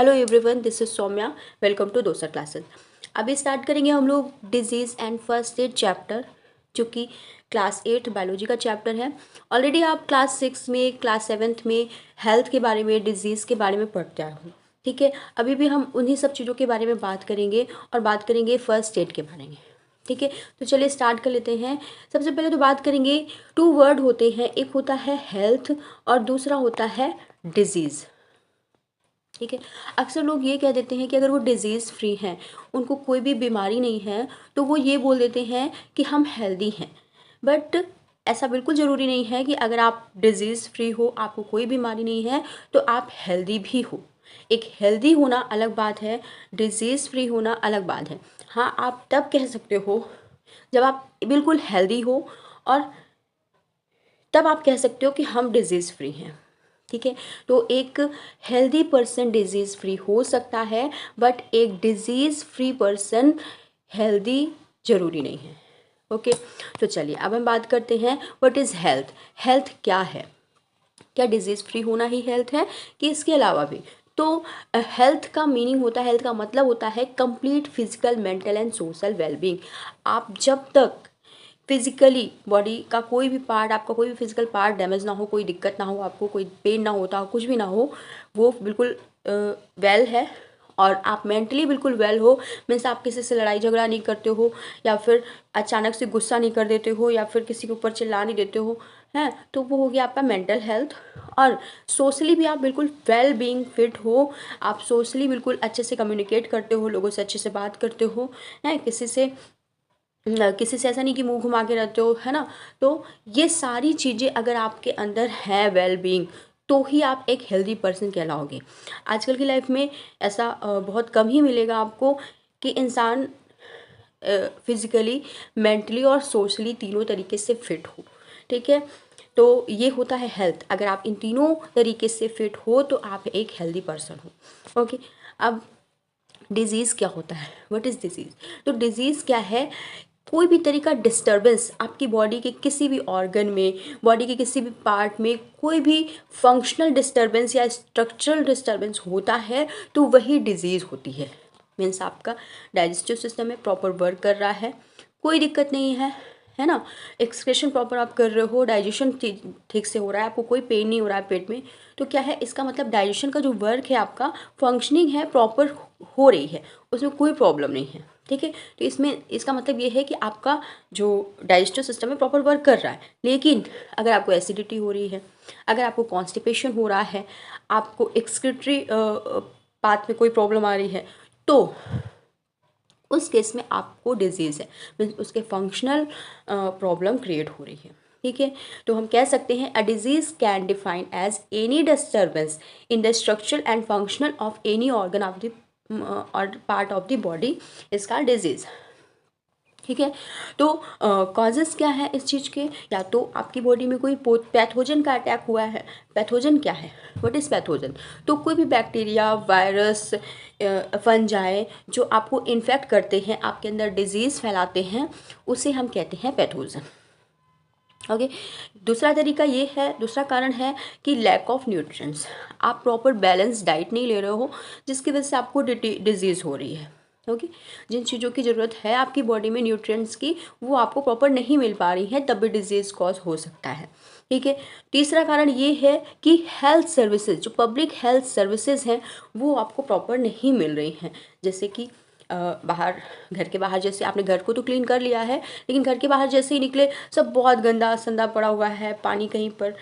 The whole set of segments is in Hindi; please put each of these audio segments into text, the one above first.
Hello everyone, this is Saumya. Welcome to Dosar classes. अभी स्टार्ट करेंगे हम लोग disease and first aid chapter, जो कि क्लास 8 बायोलॉजी का चैप्टर है। ऑलरेडी आप क्लास 6 में, क्लास 7 में हेल्थ के बारे में, डिजीज़ के बारे में पढ़ते आए हो। ठीक है, अभी भी हम उन्हीं सब चीज़ों के बारे में बात करेंगे और बात करेंगे फर्स्ट एड के बारे में। ठीक है, तो चलिए स्टार्ट कर लेते हैं। सबसे पहले तो बात करेंगे, 2 वर्ड होते हैं, एक होता है हेल्थ और दूसरा होता है डिजीज़। ठीक है, अक्सर लोग ये कह देते हैं कि अगर वो डिज़ीज़ फ्री हैं, उनको कोई भी बीमारी नहीं है, तो वो ये बोल देते हैं कि हम हेल्दी हैं। बट ऐसा बिल्कुल ज़रूरी नहीं है कि अगर आप डिज़ीज़ फ्री हो, आपको कोई बीमारी नहीं है, तो आप हेल्दी भी हो। एक हेल्दी होना अलग बात है, डिज़ीज़ फ्री होना अलग बात है। हाँ, आप तब कह सकते हो जब आप बिल्कुल हेल्दी हो, और तब आप कह सकते हो कि हम डिज़ीज़ फ्री हैं। ठीक है, तो एक हेल्दी पर्सन डिजीज़ फ्री हो सकता है, बट एक डिजीज़ फ्री पर्सन हेल्दी जरूरी नहीं है। ओके, तो चलिए अब हम बात करते हैं, व्हाट इज़ हेल्थ। हेल्थ क्या है? क्या डिजीज़ फ्री होना ही हेल्थ है कि इसके अलावा भी? तो हेल्थ का मीनिंग होता है, हेल्थ का मतलब होता है complete physical, mental and social wellbeing. आप जब तक फिजिकली बॉडी का कोई भी पार्ट, आपका कोई भी फिजिकल पार्ट डैमेज ना हो, कोई दिक्कत ना हो, आपको कोई पेन ना होता हो, कुछ भी ना हो, वो बिल्कुल वेल है। और आप मेंटली बिल्कुल वेल हो, मीन्स आप किसी से लड़ाई झगड़ा नहीं करते हो, या फिर अचानक से गुस्सा नहीं कर देते हो, या फिर किसी के ऊपर चिल्ला नहीं देते हो, हैं, तो वो हो गया आपका मेंटल हेल्थ। और सोशली भी आप बिल्कुल वेल बीइंग फिट हो, आप सोशली बिल्कुल अच्छे से कम्युनिकेट करते हो, लोगों से अच्छे से बात करते हो, हैं, किसी से ऐसा नहीं कि मुंह घुमा के रहते हो, है ना। तो ये सारी चीज़ें अगर आपके अंदर है, वेल बीइंग, तो ही आप एक हेल्दी पर्सन कहलाओगे। आजकल की लाइफ में ऐसा बहुत कम ही मिलेगा आपको कि इंसान फिजिकली, मेंटली और सोशली तीनों तरीके से फिट हो। ठीक है, तो ये होता है हेल्थ। अगर आप इन तीनों तरीके से फिट हो तो आप एक हेल्दी पर्सन हो। ओके, अब डिजीज़ क्या होता है? What is disease? तो डिजीज़ क्या है? कोई भी तरीका डिस्टर्बेंस आपकी बॉडी के किसी भी ऑर्गन में, बॉडी के किसी भी पार्ट में कोई भी फंक्शनल डिस्टर्बेंस या स्ट्रक्चरल डिस्टर्बेंस होता है, तो वही डिजीज़ होती है। मीन्स आपका डाइजेस्टिव सिस्टम में प्रॉपर वर्क कर रहा है, कोई दिक्कत नहीं है ना। एक्सक्रेशन प्रॉपर आप कर रहे हो, डाइजेशन ठीक से हो रहा है, आपको कोई पेन नहीं हो रहा है पेट में, तो क्या है, इसका मतलब डाइजेशन का जो वर्क है आपका, फंक्शनिंग है, प्रॉपर हो रही है, उसमें कोई प्रॉब्लम नहीं है। ठीक है, तो इसमें इसका मतलब ये है कि आपका जो डाइजेस्टिव सिस्टम है प्रॉपर वर्क कर रहा है। लेकिन अगर आपको एसिडिटी हो रही है, अगर आपको कॉन्स्टिपेशन हो रहा है, आपको एक्सक्रीटरी पाथ में कोई प्रॉब्लम आ रही है, तो उस केस में आपको डिजीज़ है, मीन्स उसके फंक्शनल प्रॉब्लम क्रिएट हो रही है। ठीक है, तो हम कह सकते हैं a disease can define as any disturbance in the structure and functional of any organ of the or part of the body is called disease. ठीक है, तो कॉजेज़ क्या है इस चीज़ के? या तो आपकी बॉडी में कोई पैथोजन का अटैक हुआ है। पैथोजन क्या है? What is pathogen? तो कोई भी बैक्टीरिया, वायरस, फंजाई जो आपको इन्फेक्ट करते हैं, आपके अंदर डिजीज़ फैलाते हैं, उसे हम कहते हैं पैथोजन। ओके, दूसरा तरीका ये है, दूसरा कारण है कि लैक ऑफ न्यूट्रिएंट्स। आप प्रॉपर बैलेंस डाइट नहीं ले रहे हो, जिसकी वजह से आपको डिजीज़ हो रही है। ओके, जिन चीज़ों की ज़रूरत है आपकी बॉडी में न्यूट्रिएंट्स की, वो आपको प्रॉपर नहीं मिल पा रही हैं, तब भी डिजीज़ कॉज हो सकता है। ठीक है, तीसरा कारण ये है कि हेल्थ सर्विसेज, जो पब्लिक हेल्थ सर्विसेज हैं, वो आपको प्रॉपर नहीं मिल रही हैं। जैसे कि बाहर, घर के बाहर, जैसे आपने घर को तो क्लीन कर लिया है, लेकिन घर के बाहर जैसे ही निकले सब बहुत गंदा संदा पड़ा हुआ है, पानी कहीं पर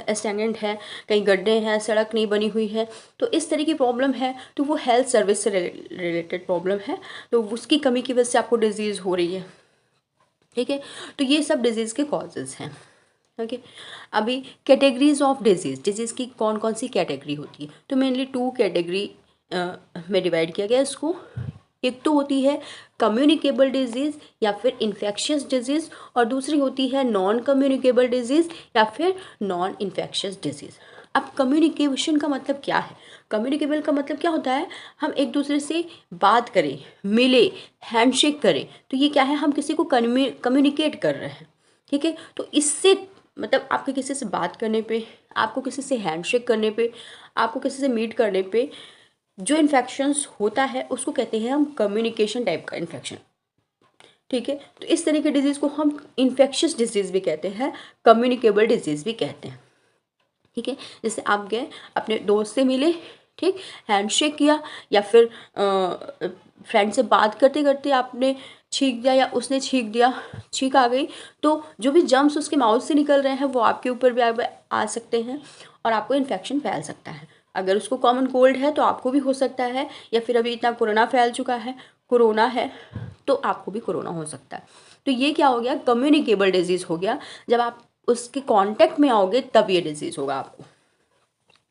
स्टैगनेंट है, कहीं गड्ढे हैं, सड़क नहीं बनी हुई है, तो इस तरह की प्रॉब्लम है, तो वो हेल्थ सर्विस से रिलेटेड प्रॉब्लम है, तो उसकी कमी की वजह से आपको डिजीज़ हो रही है। ठीक है, तो ये सब डिजीज़ के कॉजेज़ हैं। ओके, अभी कैटेगरीज ऑफ डिजीज़ की कौन कौन सी कैटेगरी होती है? तो मेनली 2 कैटेगरी में डिवाइड किया गया इसको। एक तो होती है कम्युनिकेबल डिजीज़ या फिर इन्फेक्शियस डिजीज़, और दूसरी होती है नॉन कम्युनिकेबल डिजीज़ या फिर नॉन इन्फेक्शियस डिजीज़। अब कम्युनिकेशन का मतलब क्या है? कम्युनिकेबल का मतलब क्या होता है? हम एक दूसरे से बात करें, मिले, हैंडशेक करें, तो ये क्या है, हम किसी को कम्युनिकेट कर रहे हैं। ठीक है, तो इससे मतलब आपके किसी से बात करने पे, आपको किसी से हैंडशेक करने पे, आपको किसी से मीट करने पे जो इन्फेक्शंस होता है उसको कहते हैं हम कम्युनिकेशन टाइप का इन्फेक्शन। ठीक है, तो इस तरह के डिजीज़ को हम इन्फेक्शियस डिजीज़ भी कहते हैं, कम्युनिकेबल डिजीज़ भी कहते हैं। ठीक है, जैसे आप गए अपने दोस्त से मिले, ठीक, हैंडशेक किया, या फिर फ्रेंड से बात करते करते आपने छींक दिया या उसने छींक दिया, छींक आ गई, तो जो भी जर्म्स उसके माउथ से निकल रहे हैं वो आपके ऊपर भी आ सकते हैं और आपको इन्फेक्शन फैल सकता है। अगर उसको कॉमन कोल्ड है तो आपको भी हो सकता है, या फिर अभी इतना कोरोना फैल चुका है, कोरोना है, तो आपको भी कोरोना हो सकता है। तो ये क्या हो गया, कम्युनिकेबल डिजीज़ हो गया। जब आप उसके कांटेक्ट में आओगे तब ये डिजीज़ होगा आपको।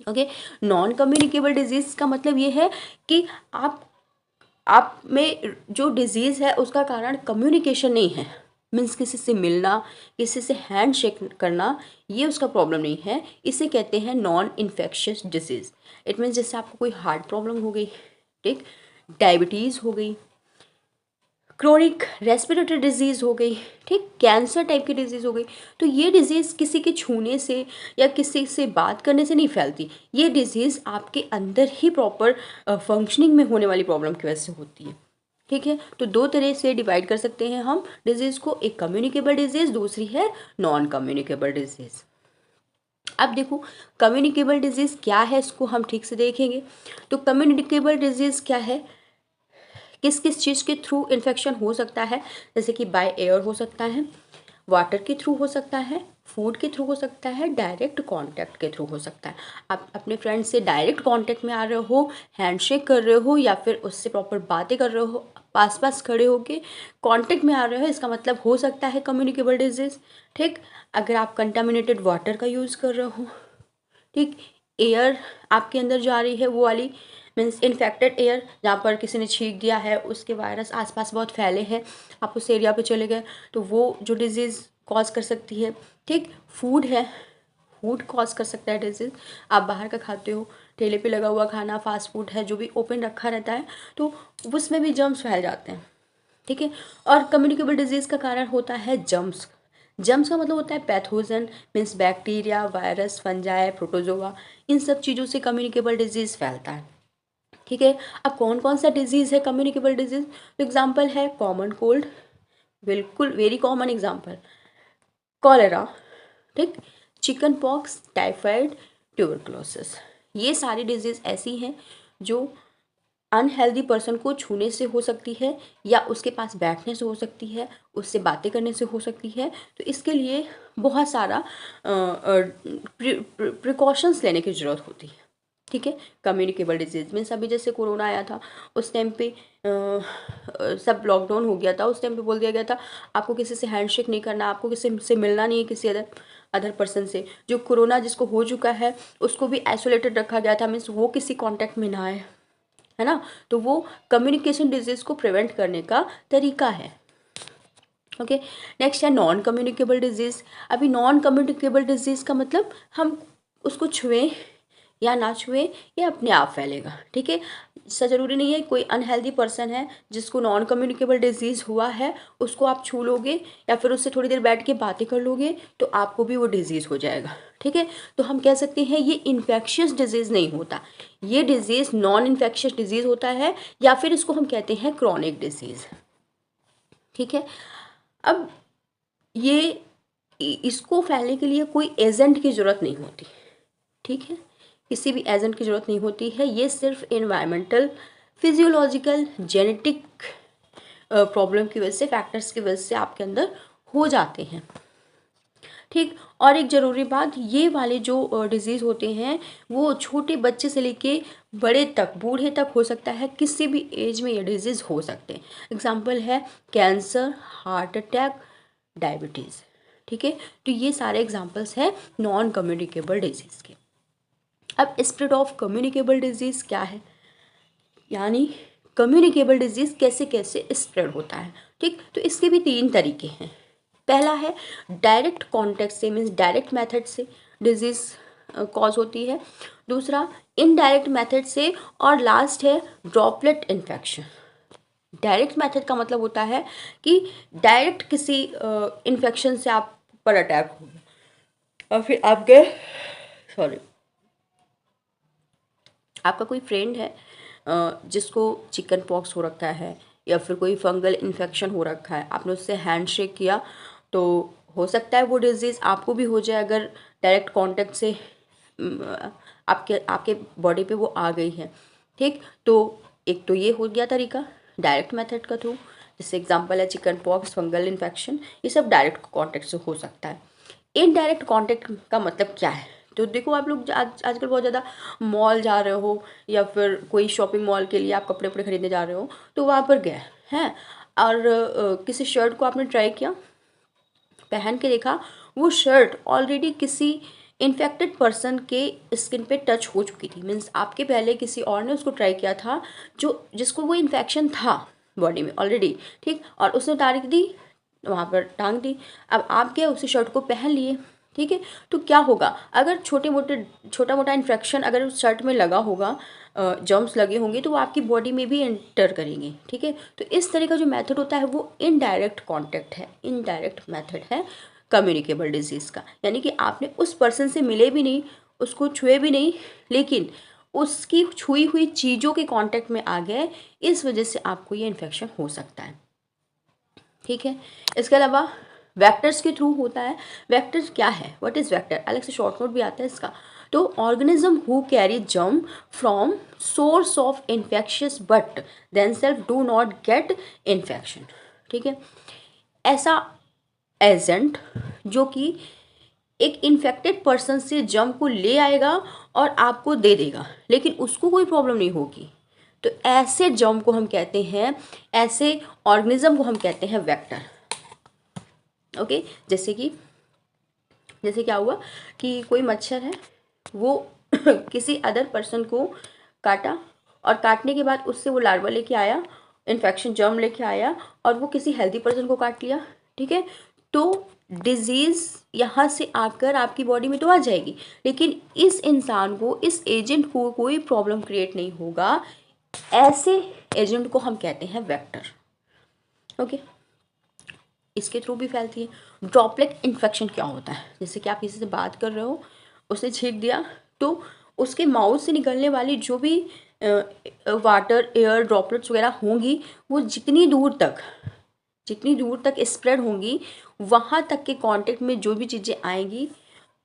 ओके, नॉन कम्युनिकेबल डिजीज़ का मतलब ये है कि आप में जो डिजीज़ है उसका कारण कम्युनिकेशन नहीं है, मीन्स किसी से मिलना, किसी से हैंड शेक करना, ये उसका प्रॉब्लम नहीं है। इसे कहते हैं non infectious disease. It means जैसे आपको कोई हार्ट प्रॉब्लम हो गई, ठीक, डायबिटीज़ हो गई, क्रोनिक रेस्पिरेटरी डिजीज़ हो गई, ठीक, कैंसर टाइप की डिजीज़ हो गई, तो ये डिजीज़ किसी के छूने से या किसी से बात करने से नहीं फैलती। ये डिजीज़ आपके अंदर ही प्रॉपर फंक्शनिंग में होने वाली प्रॉब्लम की वजह से होती है। ठीक है, तो दो तरह से डिवाइड कर सकते हैं हम डिजीज़ को, एक कम्युनिकेबल डिजीज़, दूसरी है नॉन कम्युनिकेबल डिजीज़। अब देखो कम्युनिकेबल डिजीज़ क्या है, इसको हम ठीक से देखेंगे। तो कम्युनिकेबल डिजीज़ क्या है, किस किस चीज़ के थ्रू इन्फेक्शन हो सकता है, जैसे कि बाय एयर हो सकता है, वाटर के थ्रू हो सकता है, फूड के थ्रू हो सकता है, डायरेक्ट कांटेक्ट के थ्रू हो सकता है। आप अपने फ्रेंड से डायरेक्ट कांटेक्ट में आ रहे हो, हैंडशेक कर रहे हो, या फिर उससे प्रॉपर बातें कर रहे हो, पास पास खड़े होके कांटेक्ट में आ रहे हो, इसका मतलब हो सकता है कम्युनिकेबल डिजीज़। ठीक, अगर आप कंटामिनेटेड वाटर का यूज़ कर रहे हो, ठीक, एयर आपके अंदर जा रही है, वो वाली मीन्स इन्फेक्टेड एयर, जहाँ पर किसी ने छींक दिया है, उसके वायरस आसपास बहुत फैले हैं, आप उस एरिया पे चले गए, तो वो जो डिजीज़ कॉज कर सकती है। ठीक, फूड है, फूड कॉज कर सकता है डिजीज़। आप बाहर का खाते हो, ठेले पे लगा हुआ खाना, फास्ट फूड है जो भी ओपन रखा रहता है, तो उसमें भी जर्म्स फैल जाते हैं। ठीक है, और कम्युनिकेबल डिजीज़ का कारण होता है जर्म्स। जर्म्स का मतलब होता है pathogen, means bacteria, virus, fungi, protozoa, इन सब चीज़ों से कम्युनिकेबल डिजीज़ फैलता है। ठीक है, अब कौन कौन सा डिजीज़ है कम्युनिकेबल डिजीज़, तो एग्जाम्पल है कॉमन कोल्ड, बिल्कुल वेरी कॉमन एग्जाम्पल, कॉलेरा, ठीक, चिकन पॉक्स, टाइफाइड, ट्यूबरक्लोसिस। ये सारी डिजीज़ ऐसी हैं जो अनहेल्दी पर्सन को छूने से हो सकती है, या उसके पास बैठने से हो सकती है, उससे बातें करने से हो सकती है। तो इसके लिए बहुत सारा प्रिकॉशंस लेने की ज़रूरत होती है। ठीक है, कम्युनिकेबल डिजीज़ मीन्स अभी जैसे कोरोना आया था, उस टाइम पे सब लॉकडाउन हो गया था, उस टाइम पे बोल दिया गया था आपको किसी से हैंडशेक नहीं करना, आपको किसी से मिलना नहीं है, किसी अदर पर्सन से। जो कोरोना जिसको हो चुका है उसको भी आइसोलेटेड रखा गया था, मीन्स वो किसी कॉन्टैक्ट में ना आए, है ना। तो वो कम्युनिकेशन डिजीज़ को प्रिवेंट करने का तरीका है। ओके, नेक्स्ट है नॉन कम्युनिकेबल डिजीज़। अभी नॉन कम्युनिकेबल डिजीज़ का मतलब हम उसको छुएं या ना छुएं, ये अपने आप फैलेगा। ठीक है, ऐसा ज़रूरी नहीं है कोई अनहेल्दी पर्सन है जिसको नॉन कम्युनिकेबल डिजीज़ हुआ है, उसको आप छू लोगे या फिर उससे थोड़ी देर बैठ के बातें कर लोगे तो आपको भी वो डिज़ीज़ हो जाएगा। ठीक है, तो हम कह सकते हैं ये इन्फेक्शियस डिजीज़ नहीं होता, ये डिज़ीज़ नॉन इन्फेक्शियस डिजीज़ होता है, या फिर इसको हम कहते हैं क्रॉनिक डिजीज़। ठीक है, अब ये इसको फैलने के लिए कोई एजेंट की ज़रूरत नहीं होती। ठीक है, किसी भी एजेंट की ज़रूरत नहीं होती है, ये सिर्फ इन्वायरमेंटल, फिजियोलॉजिकल, जेनेटिक प्रॉब्लम की वजह से, फैक्टर्स की वजह से आपके अंदर हो जाते हैं। ठीक, और एक ज़रूरी बात, ये वाले जो डिज़ीज़ होते हैं वो छोटे बच्चे से लेके बड़े तक, बूढ़े तक हो सकता है, किसी भी एज में ये डिज़ीज़ हो सकते हैं। एग्जाम्पल है कैंसर, हार्ट अटैक, डायबिटीज़। ठीक है, तो ये सारे एग्जाम्पल्स हैं नॉन कम्युनिकेबल डिजीज़ के। अब स्प्रेड ऑफ कम्युनिकेबल डिजीज़ क्या है, यानी कम्युनिकेबल डिजीज़ कैसे कैसे स्प्रेड होता है। ठीक, तो इसके भी तीन तरीके हैं। पहला है डायरेक्ट कॉन्टेक्ट से, मीन्स डायरेक्ट मेथड से डिजीज़ कॉज होती है। दूसरा इनडायरेक्ट मेथड से, और लास्ट है ड्रॉपलेट इन्फेक्शन। डायरेक्ट मेथड का मतलब होता है कि डायरेक्ट किसी इन्फेक्शन से आप पर अटैक हो गया, और फिर आपके, सॉरी, आपका कोई फ्रेंड है, जिसको चिकन पॉक्स हो रखा है या फिर कोई फंगल इन्फेक्शन हो रखा है, आपने उससे हैंडशेक किया तो हो सकता है वो डिजीज़ आपको भी हो जाए अगर डायरेक्ट कांटेक्ट से आपके आपके बॉडी पे वो आ गई है। ठीक, तो एक तो ये हो गया तरीका डायरेक्ट मेथड का थ्रू, जैसे एग्जांपल है चिकन पॉक्स, फंगल इन्फेक्शन, ये सब डायरेक्ट कांटेक्ट से हो सकता है। इनडायरेक्ट कांटेक्ट का मतलब क्या है? तो देखो आप लोग आजकल बहुत ज़्यादा मॉल जा रहे हो या फिर कोई शॉपिंग मॉल के लिए आप कपड़े वपड़े खरीदने जा रहे हो, तो वहाँ पर गए हैं और किसी शर्ट को आपने ट्राई किया, पहन के देखा, वो शर्ट ऑलरेडी किसी इन्फेक्टेड पर्सन के स्किन पे टच हो चुकी थी, मीन्स आपके पहले किसी और ने उसको ट्राई किया था जो जिसको वो इन्फेक्शन था बॉडी में ऑलरेडी। ठीक, और उसने तारीख दी, वहाँ पर टांग दी। अब आप क्या उसी शर्ट को पहन लिए, ठीक है, तो क्या होगा अगर छोटा मोटा इन्फेक्शन अगर उस शर्ट में लगा होगा, जर्म्स लगे होंगे, तो वो आपकी बॉडी में भी एंटर करेंगे। ठीक है, तो इस तरह का जो मेथड होता है वो इनडायरेक्ट कांटेक्ट है, इनडायरेक्ट मेथड है कम्युनिकेबल डिजीज़ का। यानी कि आपने उस पर्सन से मिले भी नहीं, उसको छुए भी नहीं, लेकिन उसकी छुई हुई चीज़ों के कांटेक्ट में आ गए, इस वजह से आपको ये इन्फेक्शन हो सकता है। ठीक है, इसके अलावा वेक्टर्स के थ्रू होता है। वेक्टर्स क्या है, व्हाट इज़ वेक्टर, अलग से शॉर्ट नोट भी आता है इसका। तो organism who carry germ from source of infectious but then self do not get infection. ठीक है, ऐसा एजेंट जो कि एक इन्फेक्टेड पर्सन से जर्म को ले आएगा और आपको दे देगा, लेकिन उसको कोई प्रॉब्लम नहीं होगी, तो ऐसे जर्म को हम कहते हैं, ऐसे ऑर्गेनिज्म को हम कहते हैं वेक्टर। ओके, जैसे क्या हुआ कि कोई मच्छर है, वो किसी अदर पर्सन को काटा और काटने के बाद उससे वो लार्वा लेके आया, इन्फेक्शन जर्म लेके आया और वो किसी हेल्दी पर्सन को काट लिया। ठीक है, तो डिजीज़ यहाँ से आकर आपकी बॉडी में तो आ जाएगी, लेकिन इस इंसान को, इस एजेंट को कोई प्रॉब्लम क्रिएट नहीं होगा। ऐसे एजेंट को हम कहते हैं वेक्टर। ओके, इसके थ्रू भी फैलती है। ड्रॉपलेट इन्फेक्शन क्या होता है, जैसे कि आप किसी से बात कर रहे हो, उसने छींक दिया, तो उसके माउथ से निकलने वाली जो भी वाटर एयर ड्रॉपलेट्स वगैरह होंगी, वो जितनी दूर तक स्प्रेड होंगी, वहाँ तक के कांटेक्ट में जो भी चीज़ें आएंगी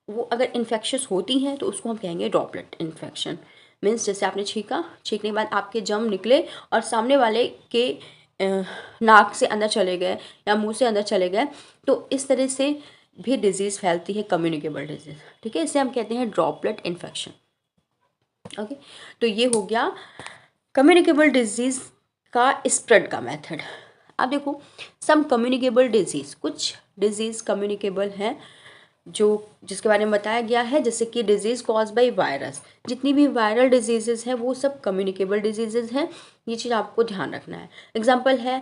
वो अगर इन्फेक्शस होती हैं तो उसको हम कहेंगे ड्रॉपलेट इन्फेक्शन। मीन्स जैसे आपने छींकने के बाद आपके जर्म निकले और सामने वाले के नाक से अंदर चले गए या मुंह से अंदर चले गए, तो इस तरह से भी डिजीज़ फैलती है, कम्युनिकेबल डिजीज़। ठीक है, इसे हम कहते हैं ड्रॉपलेट इन्फेक्शन। ओके, तो ये हो गया कम्युनिकेबल डिजीज़ का स्प्रेड का मेथड। अब देखो सम कम्युनिकेबल डिजीज़, कुछ डिजीज़ कम्युनिकेबल हैं जो जिसके बारे में बताया गया है, जैसे कि डिजीज़ कॉज बाय वायरस। जितनी भी वायरल डिजीज़ेज़ हैं वो सब कम्युनिकेबल डिजीज़ेज़ हैं, ये चीज़ आपको ध्यान रखना है। एग्जांपल है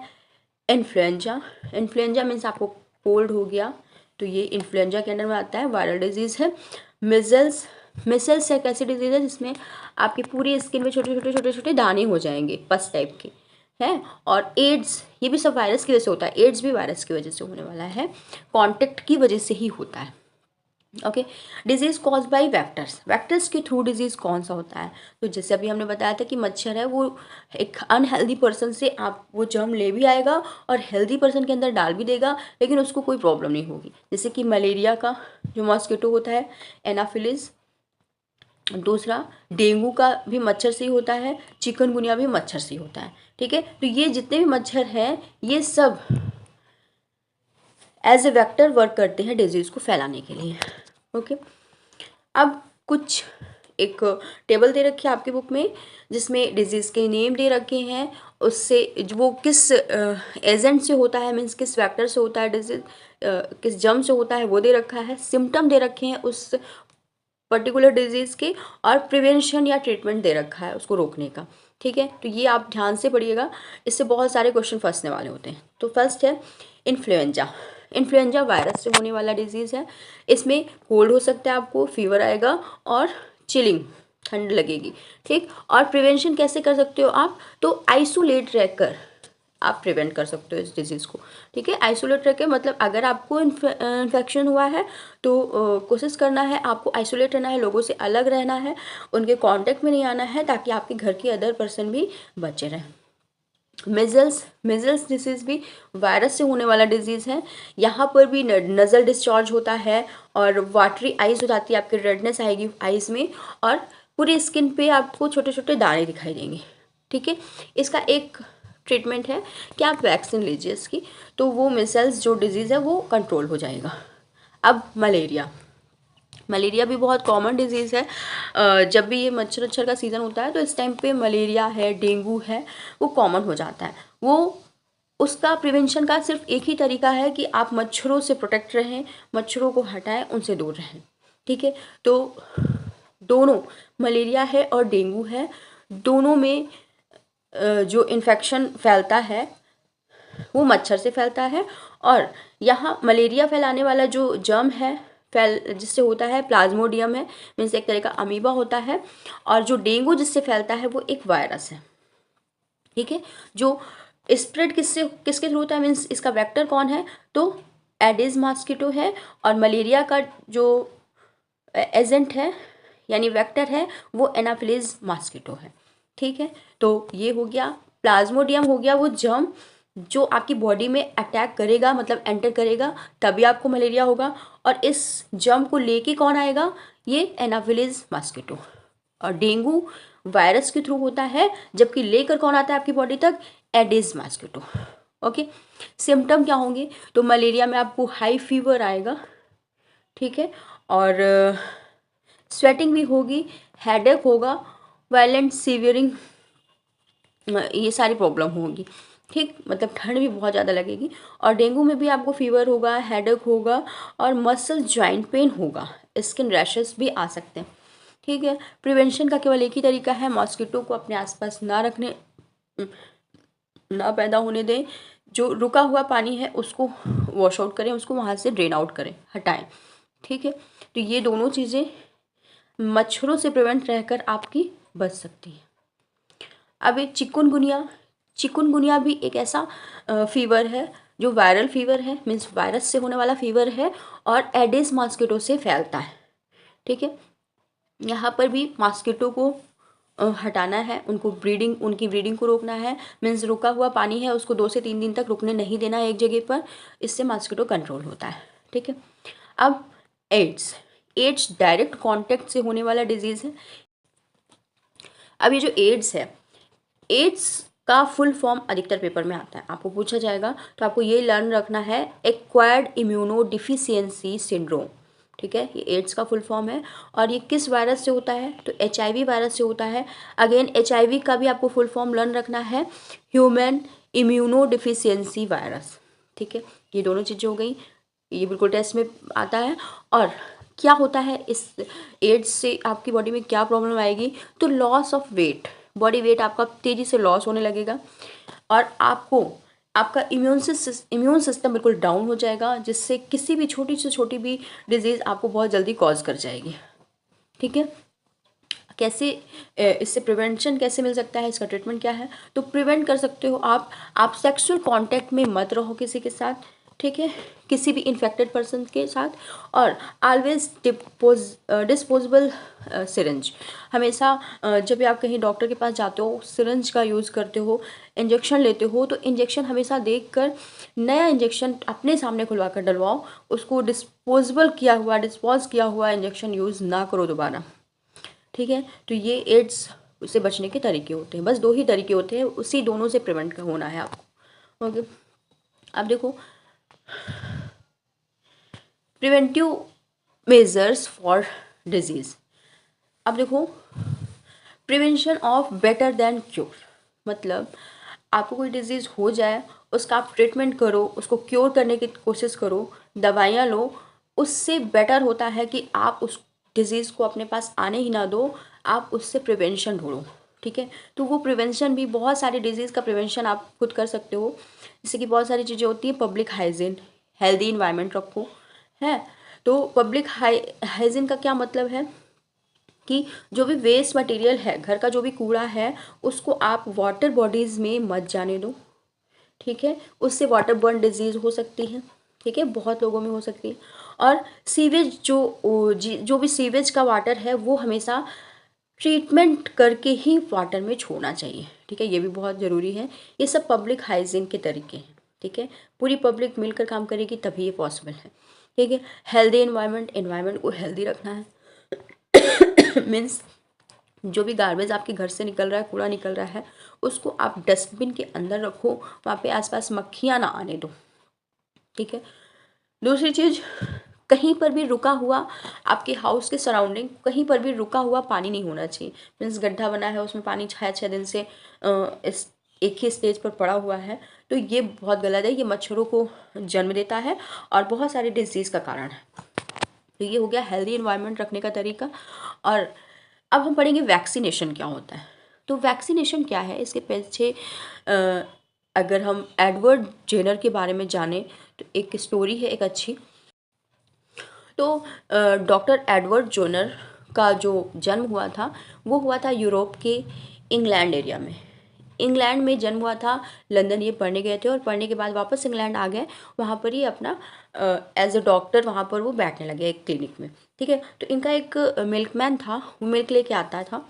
इन्फ्लुएंजा। इन्फ्लुएंजा मीन्स आपको कोल्ड हो गया, तो ये इन्फ्लुएंजा के अंडर में आता है, वायरल डिजीज़ है। मिसल्स एक ऐसी डिजीज़ है जिसमें आपकी पूरी स्किन में छोटे छोटे दाने हो जाएंगे, पस टाइप के है। और एड्स, ये भी सब वायरस की वजह से होता है, एड्स भी वायरस की वजह से होने वाला है, कॉन्टेक्ट की वजह से ही होता है। Okay, disease cause by vectors के थ्रू डिजीज़ कौन सा होता है, तो जैसे अभी हमने बताया था कि मच्छर है, वो एक अनहेल्दी पर्सन से आप वो जर्म ले भी आएगा और हेल्दी पर्सन के अंदर डाल भी देगा, लेकिन उसको कोई प्रॉब्लम नहीं होगी। जैसे कि मलेरिया का जो मॉस्किटो होता है, एनाफिलिस। दूसरा डेंगू का भी मच्छर से ही होता है, चिकनगुनिया भी मच्छर से ही होता है। ठीक है, तो ये जितने भी मच्छर हैं ये सब एज ए वेक्टर वर्क करते हैं डिजीज़ को फैलाने के लिए। ओके, अब कुछ एक टेबल दे रखी है आपकी बुक में जिसमें डिजीज़ के नेम दे रखे हैं, उससे वो किस एजेंट से होता है, मीन्स किस वेक्टर से होता है डिजीज़, किस जर्म से होता है वो दे रखा है, सिम्टम दे रखे हैं उस पर्टिकुलर डिजीज़ के, और प्रिवेंशन या ट्रीटमेंट दे रखा है उसको रोकने का। ठीक है, तो ये आप ध्यान से पढ़िएगा, इससे बहुत सारे क्वेश्चन फंसने वाले होते हैं। तो फर्स्ट है इन्फ्लुएंजा। इन्फ्लुएंजा वायरस से होने वाला डिजीज़ है। इसमें कोल्ड हो सकता है, आपको फीवर आएगा और चिलिंग, ठंड लगेगी। ठीक, और प्रिवेंशन कैसे कर सकते हो आप, तो आइसोलेट रहकर आप प्रिवेंट कर सकते हो इस डिजीज़ को। ठीक है, आइसोलेट रह के मतलब अगर आपको इन्फेक्शन हुआ है तो कोशिश करना है, आपको आइसोलेट रहना है, लोगों से अलग रहना है, उनके कांटेक्ट में नहीं आना है, ताकि आपके घर के अदर पर्सन भी बचे रहें। मिजल्स डिसीज़ भी वायरस से होने वाला डिजीज़ है। यहाँ पर भी नज़ल डिस्चार्ज होता है और वाटरी आइज़ हो जाती है, आपकी रेडनेस आएगी आइज़ में, और पूरी स्किन पे आपको छोटे छोटे दाने दिखाई देंगे। ठीक है, इसका एक ट्रीटमेंट है कि आप वैक्सीन लीजिए इसकी, तो वो मिजल्स जो डिजीज़ है वो कंट्रोल हो जाएगा। अब मलेरिया भी बहुत कॉमन डिजीज़ है। जब भी ये मच्छर का सीज़न होता है तो इस टाइम पे मलेरिया है, डेंगू है, वो कॉमन हो जाता है। वो उसका प्रिवेंशन का सिर्फ एक ही तरीका है कि आप मच्छरों से प्रोटेक्ट रहें, मच्छरों को हटाएं, उनसे दूर रहें। ठीक है, तो दोनों मलेरिया है और डेंगू है, दोनों में जो इन्फेक्शन फैलता है वो मच्छर से फैलता है। और यहाँ मलेरिया फैलाने वाला जो जर्म है जिससे होता है प्लाज्मोडियम है, मीन्स एक तरह का अमीबा होता है, और जो डेंगू जिससे फैलता है वो एक वायरस है। ठीक है, जो स्प्रेड किसके थ्रू होता है, मीन्स इसका वेक्टर कौन है, तो एडिस मॉस्किटो है, और मलेरिया का जो एजेंट है यानी वेक्टर है वो एनाफिलिस मॉस्किटो है। ठीक है, तो ये हो गया, प्लाज्मोडियम हो गया वो जर्म जो आपकी बॉडी में अटैक करेगा, मतलब एंटर करेगा, तभी आपको मलेरिया होगा। और इस जर्म को लेके कौन आएगा, ये एनाफिलिस मॉस्किटो। और डेंगू वायरस के थ्रू होता है, जबकि लेकर कौन आता है आपकी बॉडी तक, एडिस मॉस्किटो। ओके, सिम्टम क्या होंगे, तो मलेरिया में आपको हाई फीवर आएगा। ठीक है, और स्वेटिंग भी होगी, हेडेक होगा, वायलेंट सीवियरिंग, ये सारी प्रॉब्लम होगी। ठीक, मतलब ठंड भी बहुत ज़्यादा लगेगी। और डेंगू में भी आपको फीवर होगा, हेडेक होगा, और मसल जॉइंट पेन होगा, स्किन रैशेस भी आ सकते हैं। ठीक है, प्रिवेंशन का केवल एक ही तरीका है, मॉस्किटो को अपने आसपास ना पैदा होने दें, जो रुका हुआ पानी है उसको वॉश आउट करें, उसको वहाँ से ड्रेन आउट करें, हटाएं। ठीक है, तो ये दोनों चीज़ें मच्छरों से प्रिवेंट रहकर आपकी बच सकती है। अब ये चिकुनगुनिया भी एक ऐसा फीवर है जो वायरल फीवर है, मीन्स वायरस से होने वाला फीवर है, और एडिस मॉस्किटो से फैलता है। ठीक है, यहाँ पर भी मॉस्किटो को हटाना है, उनकी ब्रीडिंग को रोकना है, मीन्स रुका हुआ पानी है उसको 2 से 3 दिन तक रुकने नहीं देना एक जगह पर, इससे मॉस्किटो कंट्रोल होता है। ठीक है, अब एड्स डायरेक्ट कांटेक्ट से होने वाला डिजीज़ है। अब ये जो एड्स का फुल फॉर्म अधिकतर पेपर में आता है, आपको पूछा जाएगा, तो आपको ये लर्न रखना है, एक्वायर्ड इम्यूनो डिफिशियंसी सिंड्रोम। ठीक है, ये एड्स का फुल फॉर्म है, और ये किस वायरस से होता है, तो HIV वायरस से होता है। अगेन HIV का भी आपको फुल फॉर्म लर्न रखना है, ह्यूमन इम्यूनो डिफिशियंसी वायरस। ठीक है, ये दोनों चीज़ें हो गई, ये बिल्कुल टेस्ट में आता है। और क्या होता है इस एड्स से आपकी बॉडी में क्या प्रॉब्लम आएगी, तो loss of weight, body weight आपका तेज़ी से लॉस होने लगेगा, और आपका इम्यून सिस्टम बिल्कुल डाउन हो जाएगा, जिससे किसी भी छोटी से छोटी भी डिजीज़ आपको बहुत जल्दी कॉज कर जाएगी। ठीक है, कैसे इससे प्रिवेंशन कैसे मिल सकता है, इसका ट्रीटमेंट क्या है, तो प्रिवेंट कर सकते हो आप सेक्सुअल कांटेक्ट में मत रहो किसी के साथ। ठीक है, किसी भी इन्फेक्टेड पर्सन के साथ, और ऑलवेज डिस्पोजेबल सिरिंज, हमेशा जब भी आप कहीं डॉक्टर के पास जाते हो, सिरिंज का यूज़ करते हो, इंजेक्शन लेते हो, तो इंजेक्शन हमेशा देखकर नया इंजेक्शन अपने सामने खुलवा कर डलवाओ, उसको डिस्पोज किया हुआ इंजेक्शन यूज़ ना करो दोबारा। ठीक है, तो ये एड्स से बचने के तरीके होते हैं, बस 2 ही तरीके होते हैं, उसी दोनों से प्रिवेंट होना है आपको। ओके, अब देखो प्रिवेंटिव मेजर्स फॉर डिजीज़। अब देखो, prevention of better than cure, मतलब आपको कोई डिजीज़ हो जाए, उसका आप ट्रीटमेंट करो, उसको क्योर करने की कोशिश करो, दवाइयाँ लो, उससे बेटर होता है कि आप उस डिज़ीज़ को अपने पास आने ही ना दो, आप उससे प्रिवेंशन ढूंढो। ठीक है, तो वो प्रिवेंशन भी, बहुत सारी डिजीज़ का प्रिवेंशन आप खुद कर सकते हो, जैसे कि बहुत सारी चीज़ें होती हैं, पब्लिक हाइजीन, हेल्दी इन्वायरमेंट रखो है। तो पब्लिक हाइजीन का क्या मतलब है कि जो भी वेस्ट मटेरियल है, घर का जो भी कूड़ा है, उसको आप वाटर बॉडीज़ में मत जाने दो। ठीक है, उससे वाटर बर्न डिजीज़ हो सकती है, ठीक है, बहुत लोगों में हो सकती है। और सीवेज जो भी सीवेज का वाटर है वो हमेशा ट्रीटमेंट करके ही वाटर में छोड़ना चाहिए, ठीक है, ये भी बहुत ज़रूरी है। ये सब पब्लिक हाइजीन के तरीके हैं, ठीक है, पूरी पब्लिक मिलकर काम करेगी तभी ये पॉसिबल है, ठीक है। हेल्दी एनवायरनमेंट को हेल्दी रखना है मीन्स जो भी गार्बेज आपके घर से निकल रहा है, कूड़ा निकल रहा है, उसको आप डस्टबिन के अंदर रखो, वहाँ पे आसपास मक्खियाँ ना आने दो, ठीक है। दूसरी चीज़, कहीं पर भी रुका हुआ आपके हाउस के सराउंडिंग कहीं पर भी रुका हुआ पानी नहीं होना चाहिए। मीन्स गड्ढा बना है, उसमें पानी 6 दिन से इस एक ही स्टेज पर पड़ा हुआ है, तो ये बहुत गलत है, ये मच्छरों को जन्म देता है और बहुत सारी डिजीज़ का कारण है। तो ये हो गया हेल्दी इन्वायरमेंट रखने का तरीका। और अब हम पढ़ेंगे वैक्सीनेशन क्या होता है। तो वैक्सीनेशन क्या है, इसके पीछे अगर हम एडवर्ड जेनर के बारे में जाने तो एक स्टोरी है एक अच्छी। तो डॉक्टर एडवर्ड जोनर का जो जन्म हुआ था वो हुआ था यूरोप के इंग्लैंड एरिया में। इंग्लैंड में जन्म हुआ था, लंदन ये पढ़ने गए थे और पढ़ने के बाद वापस इंग्लैंड आ गए, वहाँ पर ही अपना एज अ डॉक्टर वहाँ पर वो बैठने लगे एक क्लिनिक में, ठीक है। तो इनका एक मिल्कमैन था, वो मिल्क लेके आता था।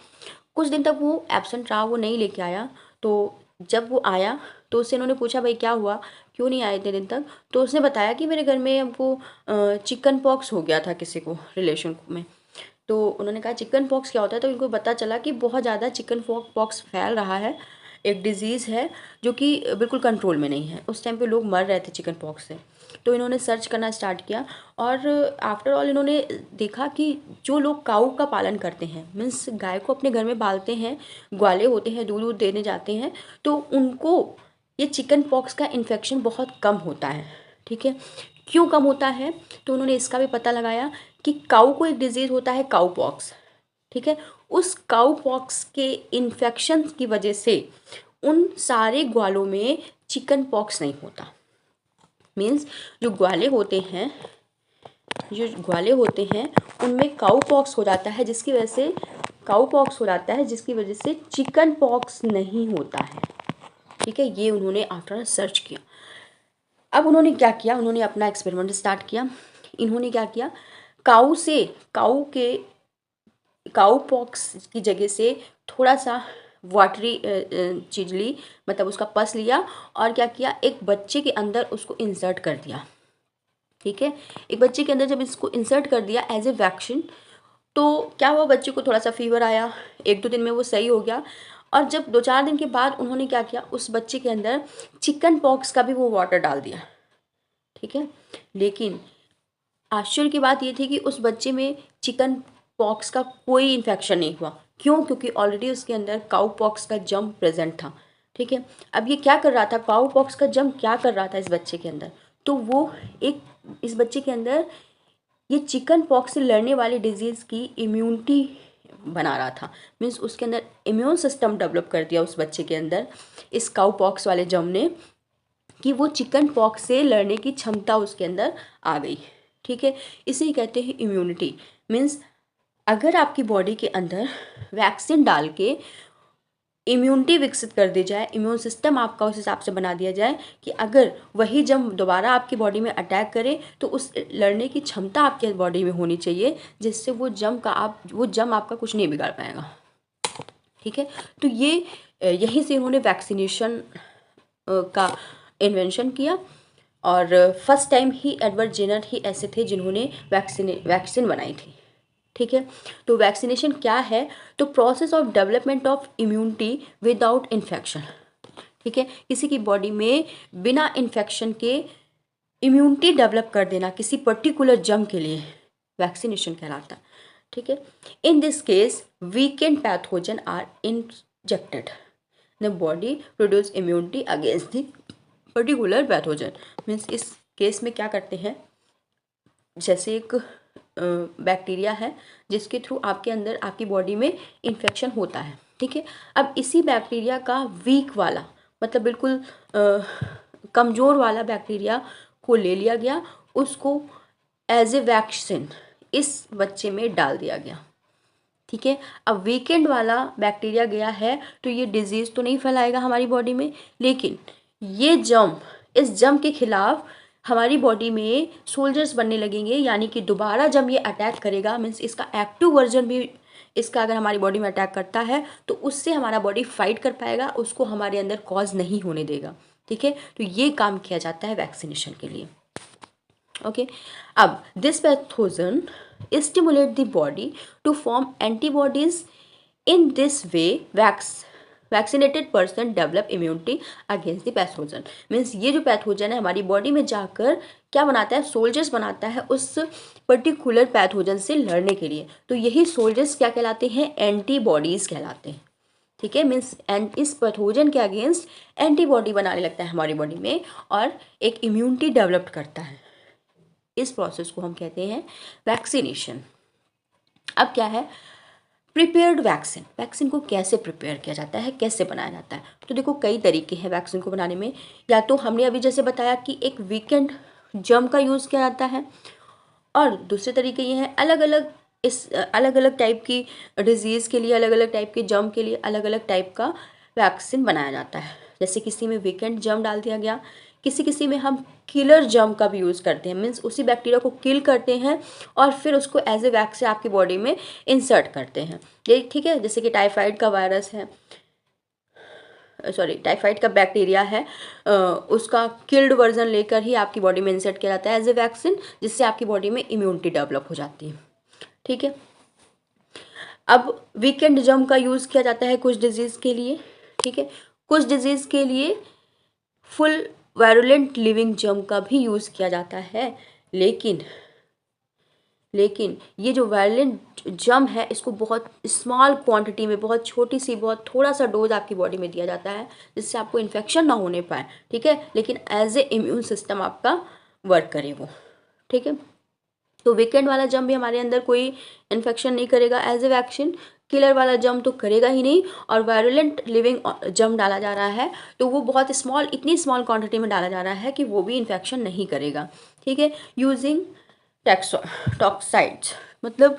कुछ दिन तक वो एब्सेंट रहा, वो नहीं लेके आया। तो जब वो आया तो उससे इन्होंने पूछा भाई क्या हुआ, क्यों नहीं आए इतने दिन तक। तो उसने बताया कि मेरे घर में हमको चिकन पॉक्स हो गया था किसी को रिलेशन में। तो उन्होंने कहा चिकन पॉक्स क्या होता है, तो इनको पता चला कि बहुत ज़्यादा चिकन पॉक्स फैल रहा है, एक डिज़ीज़ है जो कि बिल्कुल कंट्रोल में नहीं है। उस टाइम पे लोग मर रहे थे चिकन पॉक्स से। तो इन्होंने सर्च करना स्टार्ट किया और आफ्टर ऑल इन्होंने देखा कि जो लोग काऊ का पालन करते हैं, मीन्स गाय को अपने घर में पालते हैं, ग्वाले होते हैं, दूध दूध देने जाते हैं, तो उनको ये चिकन पॉक्स का इन्फेक्शन बहुत कम होता है, ठीक है। क्यों कम होता है, तो उन्होंने इसका भी पता लगाया कि काऊ को एक डिजीज़ होता है काऊ पॉक्स, ठीक है। उस काऊ पॉक्स के इन्फेक्शन की वजह से उन सारे ग्वालों में चिकन पॉक्स नहीं होता। मीन्स जो ग्वाले होते हैं उनमें काऊ पॉक्स हो जाता है, जिसकी वजह से चिकन पॉक्स नहीं होता है, ठीक है। ये उन्होंने आफ्टर सर्च किया। अब उन्होंने क्या किया, उन्होंने अपना एक्सपेरिमेंट स्टार्ट किया। इन्होंने क्या किया, काऊ पॉक्स की जगह से थोड़ा सा वाटरी चीज ली, मतलब उसका पस लिया और क्या किया, एक बच्चे के अंदर उसको इंसर्ट कर दिया, ठीक है। एक बच्चे के अंदर जब इसको इंसर्ट कर दिया एज ए वैक्सीन, तो क्या हुआ, बच्चे को थोड़ा सा फीवर आया, 1-2 दिन में वो सही हो गया। और जब 2-4 दिन के बाद उन्होंने क्या किया, उस बच्चे के अंदर चिकन पॉक्स का भी वो वाटर डाल दिया, ठीक है। लेकिन आश्चर्य की बात ये थी कि उस बच्चे में चिकन पॉक्स का कोई इन्फेक्शन नहीं हुआ। क्यों? क्योंकि ऑलरेडी उसके अंदर काऊ पॉक्स का जर्म प्रेजेंट था, ठीक है। अब ये क्या कर रहा था, काऊ पॉक्स का जर्म क्या कर रहा था इस बच्चे के अंदर, तो वो इस बच्चे के अंदर ये चिकन पॉक्स से लड़ने वाली डिजीज़ की इम्यूनिटी बना रहा था। मीन्स उसके अंदर इम्यून सिस्टम डेवलप कर दिया उस बच्चे के अंदर इस काऊ पॉक्स वाले जर्म ने, कि वो चिकन पॉक्स से लड़ने की क्षमता उसके अंदर आ गई, ठीक है। इसे ही कहते हैं इम्यूनिटी। मीन्स अगर आपकी बॉडी के अंदर वैक्सीन डाल के इम्यूनिटी विकसित कर दी जाए, इम्यून सिस्टम आपका उस हिसाब से बना दिया जाए कि अगर वही जम दोबारा आपकी बॉडी में अटैक करे तो उस लड़ने की क्षमता आपके बॉडी में होनी चाहिए, जिससे वो जम आपका कुछ नहीं बिगाड़ पाएगा, ठीक है। तो ये यहीं से उन्होंने वैक्सीनेशन का इन्वेंशन किया और फर्स्ट टाइम ही एडवर्ड जेनर ही ऐसे थे जिन्होंने वैक्सीन बनाई थी, ठीक है। तो वैक्सीनेशन क्या है, तो process of development of immunity without infection, ठीक है। किसी की बॉडी में बिना इन्फेक्शन के इम्यूनिटी डेवलप कर देना किसी पर्टिकुलर जर्म के लिए वैक्सीनेशन कहलाता है, ठीक है। In this case weakened pathogen are injected, the body produce immunity against the particular pathogen. Means इस केस में क्या करते हैं, जैसे एक बैक्टीरिया है जिसके थ्रू आपके अंदर आपकी बॉडी में इन्फेक्शन होता है, ठीक है। अब इसी बैक्टीरिया का वीक वाला, मतलब बिल्कुल कमज़ोर वाला बैक्टीरिया को ले लिया गया, उसको एज ए वैक्सीन इस बच्चे में डाल दिया गया, ठीक है। अब वीकेंड वाला बैक्टीरिया गया है तो ये डिजीज़ तो नहीं फैलाएगा हमारी बॉडी में, लेकिन ये इस जम के खिलाफ हमारी बॉडी में सोल्जर्स बनने लगेंगे, यानी कि दोबारा जब ये अटैक करेगा, मीन्स इसका एक्टिव वर्जन भी इसका अगर हमारी बॉडी में अटैक करता है तो उससे हमारा बॉडी फाइट कर पाएगा, उसको हमारे अंदर कॉज नहीं होने देगा। ठीक है, तो ये काम किया जाता है वैक्सीनेशन के लिए। ओके, अब this pathogen stimulate the body to form antibodies. In this way vaccinated person develop immunity against the pathogen. Means ये जो पैथोजन है हमारी बॉडी में जाकर क्या बनाता है, सोल्जर्स बनाता है उस पर्टिकुलर पैथोजन से लड़ने के लिए। तो यही सोल्जर्स क्या कहलाते हैं, एंटीबॉडीज कहलाते हैं। ठीक है, मीन्स एंड इस पैथोजन के अगेंस्ट एंटीबॉडी बनाने लगता है हमारी बॉडी में और एक इम्यूनिटी डेवलप करता है। इस प्रोसेस को हम कहते हैं वैक्सीनेशन। अब क्या है प्रिपेयर्ड वैक्सीन। वैक्सीन को कैसे प्रिपेयर किया जाता है, कैसे बनाया जाता है? तो देखो कई तरीके हैं वैक्सीन को बनाने में। या तो हमने अभी जैसे बताया कि एक वीकेंड जर्म का यूज़ किया जाता है, और दूसरे तरीके ये हैं अलग अलग टाइप की डिजीज़ के लिए, अलग अलग टाइप के जर्म के लिए अलग अलग टाइप का वैक्सीन बनाया जाता है। जैसे किसी में वीकेंड जर्म डाल दिया गया, किसी में हम किलर जर्म का भी यूज़ करते हैं, मीन्स उसी बैक्टीरिया को किल करते हैं और फिर उसको एज ए वैक्सीन आपकी बॉडी में इंसर्ट करते हैं। ये ठीक है, जैसे कि टाइफाइड का वायरस है, टाइफाइड का बैक्टीरिया है, उसका किल्ड वर्जन लेकर ही आपकी बॉडी में इंसर्ट किया जाता है एज ए वैक्सीन, जिससे आपकी बॉडी में इम्यूनिटी डेवलप हो जाती है। ठीक है, अब वीकेंड जर्म का यूज़ किया जाता है कुछ डिजीज़ के लिए। ठीक है, कुछ डिजीज़ के लिए फुल वायरुलेंट लिविंग जर्म का भी यूज़ किया जाता है, लेकिन ये जो वायलेंट जर्म है इसको बहुत स्मॉल क्वांटिटी में, बहुत छोटी सी, बहुत थोड़ा सा डोज आपकी बॉडी में दिया जाता है जिससे आपको इन्फेक्शन ना होने पाए। ठीक है, लेकिन एज ए इम्यून सिस्टम आपका वर्क करे वो। ठीक है, तो वीकेंड वाला जर्म भी हमारे अंदर कोई इन्फेक्शन नहीं करेगा एज ए वैक्सीन, किलर वाला जर्म तो करेगा ही नहीं, और वायरुलेंट लिविंग जर्म डाला जा रहा है तो वो बहुत स्मॉल, इतनी स्मॉल क्वांटिटी में डाला जा रहा है कि वो भी इन्फेक्शन नहीं करेगा। ठीक है, यूजिंग टॉक्साइड्स, मतलब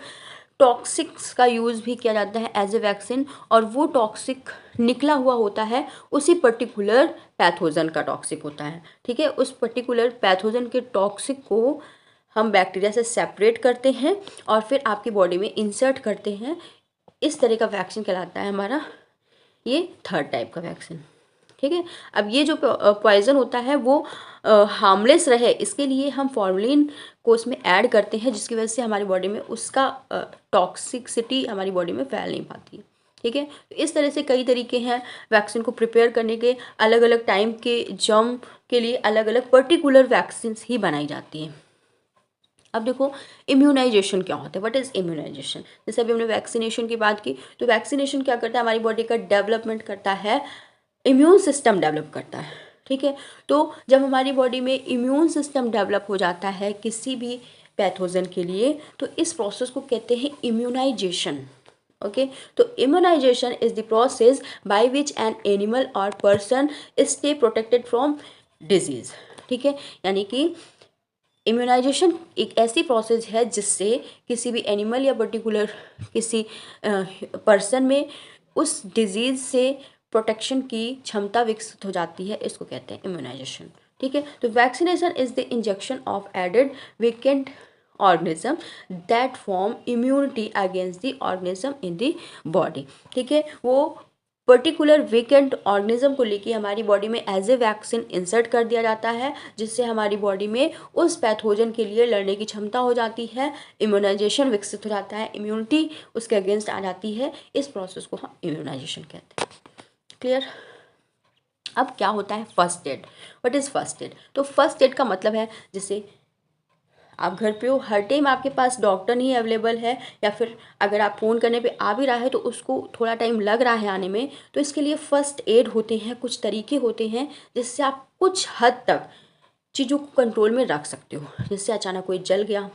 टॉक्सिक्स का यूज़ भी किया जाता है एज ए वैक्सीन, और वो टॉक्सिक निकला हुआ होता है उसी पर्टिकुलर पैथोजन का टॉक्सिक होता है। ठीक है, उस पर्टिकुलर पैथोजन के टॉक्सिक को हम बैक्टीरिया से सेपरेट करते हैं और फिर आपकी बॉडी में इंसर्ट करते हैं। इस तरह का वैक्सीन कहलाता है हमारा ये थर्ड टाइप का वैक्सीन। ठीक है, अब ये जो पॉइजन होता है वो हार्मलेस रहे इसके लिए हम फॉर्मलिन को उसमें ऐड करते हैं, जिसकी वजह से हमारी बॉडी में उसका टॉक्सिसिटी हमारी बॉडी में फैल नहीं पाती। ठीक है, तो इस तरह से कई तरीके हैं वैक्सीन को प्रिपेयर करने के। अलग अलग टाइम के जर्म के लिए अलग अलग पर्टिकुलर वैक्सीन ही बनाई जाती हैं। अब देखो इम्यूनाइजेशन क्या होता है, व्हाट इज़ इम्यूनाइजेशन। जैसे अभी हमने वैक्सीनेशन की बात की, तो वैक्सीनेशन क्या करता है, हमारी बॉडी का डेवलपमेंट करता है, इम्यून सिस्टम डेवलप करता है। ठीक है, तो जब हमारी बॉडी में इम्यून सिस्टम डेवलप हो जाता है किसी भी पैथोजन के लिए, तो इस प्रोसेस को कहते हैं इम्यूनाइजेशन। ओके, तो immunization is the process by which an animal or person stay protected from disease. ठीक है, यानी कि इम्यूनाइजेशन एक ऐसी प्रोसेस है जिससे किसी भी एनिमल या पर्टिकुलर किसी पर्सन में उस डिजीज़ से प्रोटेक्शन की क्षमता विकसित हो जाती है, इसको कहते हैं इम्यूनाइजेशन। ठीक है, तो vaccination is the injection of added weakened organism that form immunity against the organism in the body. ठीक है, वो पर्टिकुलर वीकेंड ऑर्गेनिज्म को लेके हमारी बॉडी में एज ए वैक्सीन इंसर्ट कर दिया जाता है, जिससे हमारी बॉडी में उस पैथोजन के लिए लड़ने की क्षमता हो जाती है, इम्यूनाइजेशन विकसित हो जाता है, इम्यूनिटी उसके अगेंस्ट आ जाती है। इस प्रोसेस को हम इम्यूनाइजेशन कहते हैं। क्लियर। अब क्या होता है first aid, what is first aid. तो फर्स्ट एड का मतलब है जैसे आप घर पे हो, हर टाइम आपके पास डॉक्टर नहीं अवेलेबल है, या फिर अगर आप फ़ोन करने पे आ भी रहा है तो उसको थोड़ा टाइम लग रहा है आने में, तो इसके लिए फ़र्स्ट एड होते हैं, कुछ तरीके होते हैं जिससे आप कुछ हद तक चीज़ों को कंट्रोल में रख सकते हो। जैसे अचानक कोई जल गया,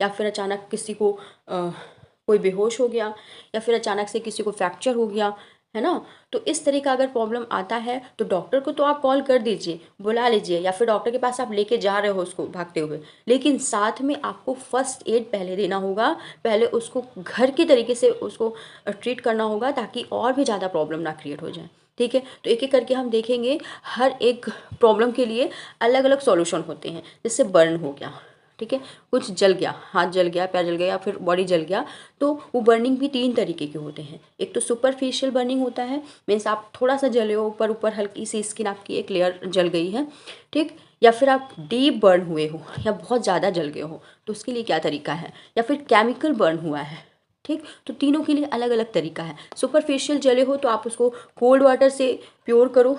या फिर अचानक किसी को कोई बेहोश हो गया, या फिर अचानक से किसी को फ्रैक्चर हो गया, है ना। तो इस तरह का अगर प्रॉब्लम आता है तो डॉक्टर को तो आप कॉल कर दीजिए, बुला लीजिए, या फिर डॉक्टर के पास आप लेके जा रहे हो उसको भागते हुए, लेकिन साथ में आपको फर्स्ट एड पहले देना होगा। पहले उसको घर के तरीके से उसको ट्रीट करना होगा ताकि और भी ज़्यादा प्रॉब्लम ना क्रिएट हो जाए। ठीक है। तो एक एक करके हम देखेंगे, हर एक प्रॉब्लम के लिए अलग अलग सॉल्यूशन होते हैं। जैसे बर्न हो गया, ठीक है, कुछ जल गया, हाथ जल गया, पैर जल गया या फिर बॉडी जल गया, तो वो बर्निंग भी 3 तरीके के होते हैं। एक तो सुपरफिशियल बर्निंग होता है, मीन्स आप थोड़ा सा जले हो, ऊपर ऊपर हल्की सी स्किन आपकी एक लेयर जल गई है, ठीक। या फिर आप डीप बर्न हुए हो या बहुत ज़्यादा जल गए हो, तो उसके लिए क्या तरीका है। या फिर केमिकल बर्न हुआ है, ठीक। तो तीनों के लिए अलग अलग तरीका है। सुपरफिशियल जले हो तो आप उसको कोल्ड वाटर से प्योर करो,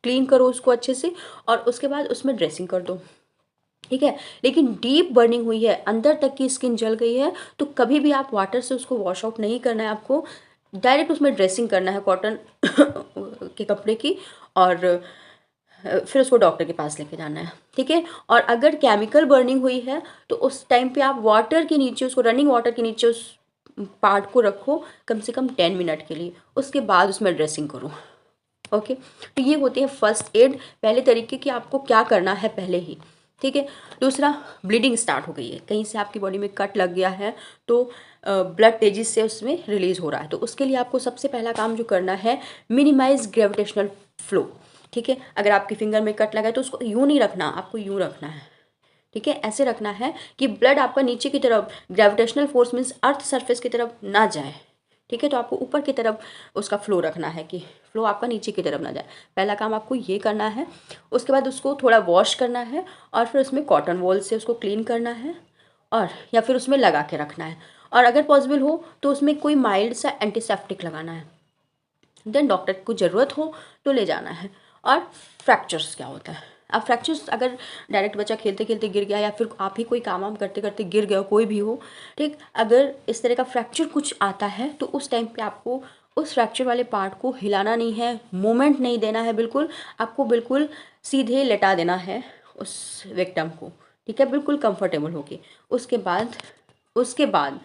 क्लीन करो उसको अच्छे से, और उसके बाद उसमें ड्रेसिंग कर दो, ठीक है। लेकिन डीप बर्निंग हुई है, अंदर तक की स्किन जल गई है, तो कभी भी आप वाटर से उसको वॉश आउट नहीं करना है, आपको डायरेक्ट उसमें ड्रेसिंग करना है कॉटन के कपड़े की, और फिर उसको डॉक्टर के पास लेके जाना है, ठीक है। और अगर केमिकल बर्निंग हुई है तो उस टाइम पे आप वाटर के नीचे उसको, रनिंग वाटर के नीचे उस पार्ट को रखो कम से कम 10 मिनट के लिए, उसके बाद उसमें ड्रेसिंग करो। ओके, तो ये होते हैं फर्स्ट एड, पहले तरीके की आपको क्या करना है पहले ही, ठीक है। दूसरा, ब्लीडिंग स्टार्ट हो गई है, कहीं से आपकी बॉडी में कट लग गया है, तो ब्लड तेजी से उसमें रिलीज हो रहा है, तो उसके लिए आपको सबसे पहला काम जो करना है, मिनिमाइज ग्रेविटेशनल फ्लो, ठीक है। अगर आपकी फिंगर में कट लगा है तो उसको यूँ नहीं रखना, आपको यूँ रखना है, ठीक है। ऐसे रखना है कि ब्लड आपका नीचे की तरफ, gravitational force means earth surface की तरफ ना जाए, ठीक है। तो आपको ऊपर की तरफ उसका फ्लो रखना है कि फ्लो आपका नीचे की तरफ ना जाए। पहला काम आपको ये करना है। उसके बाद उसको थोड़ा वॉश करना है और फिर उसमें कॉटन वॉल से उसको क्लीन करना है, और या फिर उसमें लगा के रखना है, और अगर पॉसिबल हो तो उसमें कोई माइल्ड सा एंटीसेप्टिक लगाना है। देन डॉक्टर को ज़रूरत हो तो ले जाना है। और फ्रैक्चर्स क्या होता है, अब फ्रैक्चर्स अगर डायरेक्ट बच्चा खेलते खेलते गिर गया, या फिर आप ही कोई काम वाम करते करते गिर गया हो, कोई भी हो, ठीक, अगर इस तरह का फ्रैक्चर कुछ आता है तो उस टाइम पे आपको उस फ्रैक्चर वाले पार्ट को हिलाना नहीं है, मूवमेंट नहीं देना है, बिल्कुल आपको बिल्कुल सीधे लेटा देना है उस विक्टिम को, ठीक है, बिल्कुल कंफर्टेबल होके। उसके बाद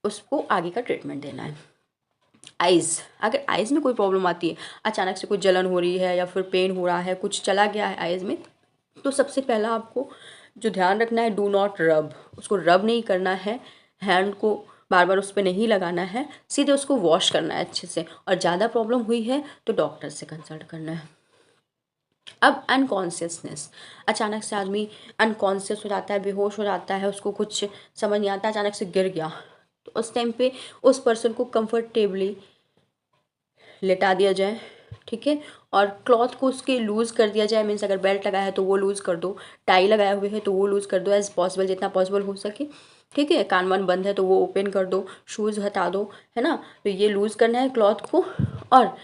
उसको आगे का ट्रीटमेंट देना है। आइज़, अगर आइज़ में कोई प्रॉब्लम आती है, अचानक से कोई जलन हो रही है या फिर पेन हो रहा है, कुछ चला गया है आइज़ में, तो सबसे पहला आपको जो ध्यान रखना है, डू नॉट रब, उसको रब नहीं करना है, हैंड को बार बार उस पर नहीं लगाना है, सीधे उसको वॉश करना है अच्छे से। और ज़्यादा प्रॉब्लम हुई है तो डॉक्टर से कंसल्ट करना है। अब अनकॉन्शियसनेस, अचानक से आदमी अनकॉन्शियस हो जाता है, बेहोश हो जाता है, उसको कुछ समझ नहीं आता, अचानक से गिर गया, तो उस टाइम पे उस पर्सन को कंफर्टेबली लेटा दिया जाए, ठीक है। और क्लॉथ को उसके लूज़ कर दिया जाए, मीन्स अगर बेल्ट लगाया है तो वो लूज़ कर दो, टाई लगाए हुए है तो वो लूज़ कर दो, एज पॉसिबल जितना पॉसिबल हो सके, ठीक है। कान वान बंद है तो वो ओपन कर दो, शूज़ हटा दो, है ना। तो ये लूज़ करना है क्लॉथ को, और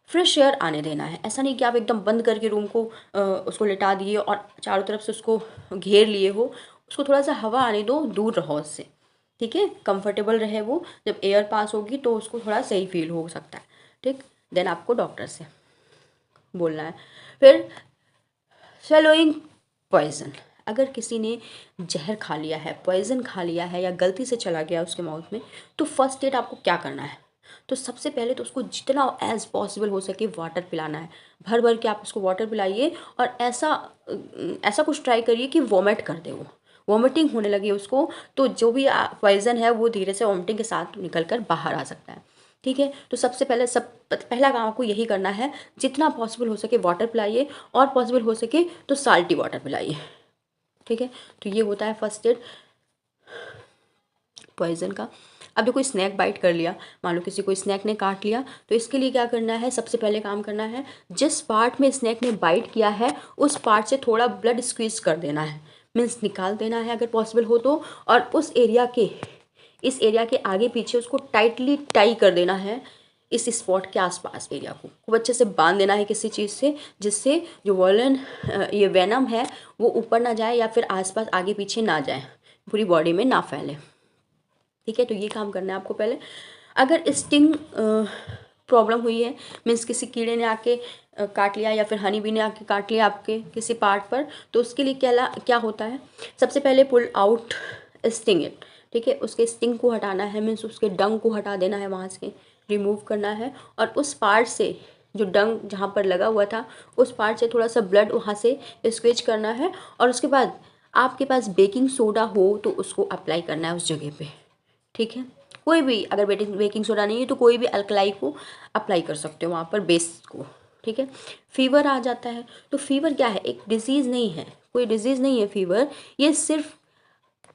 फ्रेश एयर आने देना है। ऐसा नहीं कि आप एकदम बंद करके रूम को उसको लिटा दिए और चारों तरफ से उसको घेर लिए हो, उसको थोड़ा सा हवा आने दो, दूर रहो उससे, ठीक है, कंफर्टेबल रहे वो, जब एयर पास होगी तो उसको थोड़ा सही फील हो सकता है, ठीक। देन आपको डॉक्टर से बोलना है। फिर swallowing पॉइजन, अगर किसी ने जहर खा लिया है, पॉइजन खा लिया है, या गलती से चला गया उसके माउथ में, तो फर्स्ट एड आपको क्या करना है, तो सबसे पहले तो उसको जितना एज पॉसिबल हो सके वाटर पिलाना है, भर भर के आप उसको वाटर पिलाइए, और ऐसा ऐसा कुछ ट्राई करिए कि वॉमिट कर दे, वो वॉमिटिंग होने लगी उसको, तो जो भी पॉइजन है वो धीरे से वॉमिटिंग के साथ निकल कर बाहर आ सकता है, ठीक है। तो सबसे पहले पहला काम आपको यही करना है, जितना पॉसिबल हो सके वाटर पिलाइए, और पॉसिबल हो सके तो साल्टी वाटर पिलाइए, ठीक है। तो ये होता है फर्स्ट एड पॉइजन का। अब जो कोई स्नैक बाइट कर लिया, मान लो किसी को स्नैक ने काट लिया, तो इसके लिए क्या करना है, सबसे पहले काम करना है, जिस पार्ट में स्नैक ने बाइट किया है उस पार्ट से थोड़ा ब्लड स्क्वीज कर देना है, मीन्स निकाल देना है अगर पॉसिबल हो तो, और इस एरिया के आगे पीछे उसको टाइटली टाई कर देना है, इस स्पॉट के आसपास एरिया को खूब अच्छे से बांध देना है किसी चीज़ से, जिससे जो ये वेनम है वो ऊपर ना जाए या फिर आसपास आगे पीछे ना जाए, पूरी बॉडी में ना फैले, ठीक है। तो ये काम करना है आपको पहले। अगर स्टिंग प्रॉब्लम हुई है, मीन्स किसी कीड़े ने आके काट लिया, या फिर हनी बी ने आके काट लिया आपके किसी पार्ट पर, तो उसके लिए क्या होता है, सबसे पहले पुल आउट स्टिंग इट, ठीक है, उसके स्टिंग को हटाना है, मीन्स उसके डंग को हटा देना है, वहाँ से रिमूव करना है, और उस पार्ट से जो डंग जहाँ पर लगा हुआ था उस पार्ट से थोड़ा सा ब्लड वहाँ से स्क्विज करना है, और उसके बाद आपके पास बेकिंग सोडा हो तो उसको अप्लाई करना है उस जगह पे, ठीक है। कोई भी, अगर बेकिंग सोडा नहीं है तो कोई भी अल्कलाई को अप्लाई कर सकते हो वहाँ पर, बेस को, ठीक है। फीवर आ जाता है, तो फीवर क्या है, एक डिजीज़ नहीं है, कोई डिजीज़ नहीं है फीवर, ये सिर्फ